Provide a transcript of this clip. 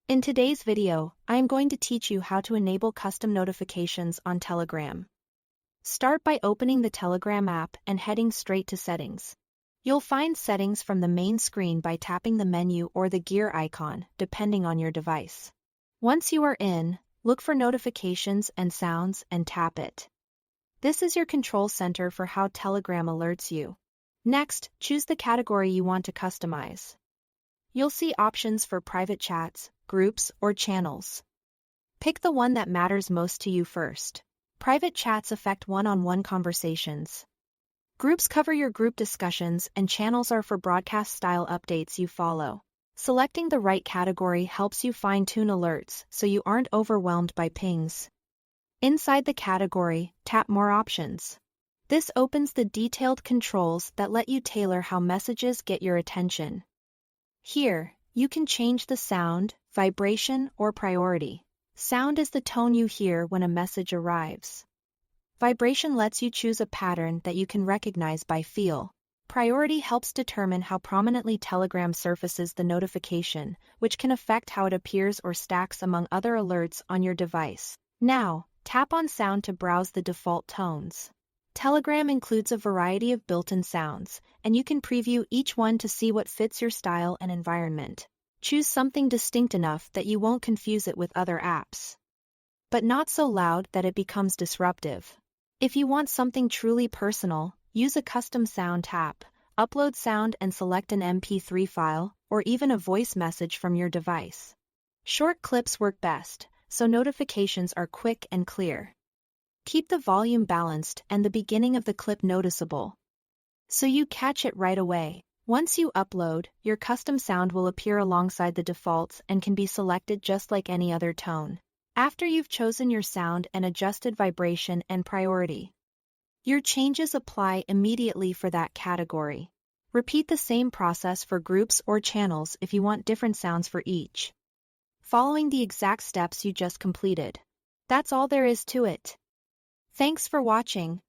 In today's video, I am going to teach you how to enable custom notifications on Telegram. Start by opening the Telegram app and heading straight to Settings. You'll find Settings from the main screen by tapping the menu or the gear icon, depending on your device. Once you are in, look for Notifications and Sounds and tap it. This is your control center for how Telegram alerts you. Next, choose the category you want to customize. You'll see options for private chats, groups, or channels. Pick the one that matters most to you first. Private chats affect one-on-one conversations. Groups cover your group discussions, and channels are for broadcast-style updates you follow. Selecting the right category helps you fine-tune alerts so you aren't overwhelmed by pings. Inside the category, tap More Options. This opens the detailed controls that let you tailor how messages get your attention. Here, you can change the sound, vibration, or priority. Sound is the tone you hear when a message arrives. Vibration lets you choose a pattern that you can recognize by feel. Priority helps determine how prominently Telegram surfaces the notification, which can affect how it appears or stacks among other alerts on your device. Now, tap on Sound to browse the default tones. Telegram includes a variety of built-in sounds, and you can preview each one to see what fits your style and environment. Choose something distinct enough that you won't confuse it with other apps, but not so loud that it becomes disruptive. If you want something truly personal, use a custom sound tap, upload sound and select an MP3 file, or even a voice message from your device. Short clips work best, so notifications are quick and clear. Keep the volume balanced and the beginning of the clip noticeable, so you catch it right away. Once you upload, your custom sound will appear alongside the defaults and can be selected just like any other tone. After you've chosen your sound and adjusted vibration and priority, your changes apply immediately for that category. Repeat the same process for groups or channels if you want different sounds for each, following the exact steps you just completed. That's all there is to it. Thanks for watching.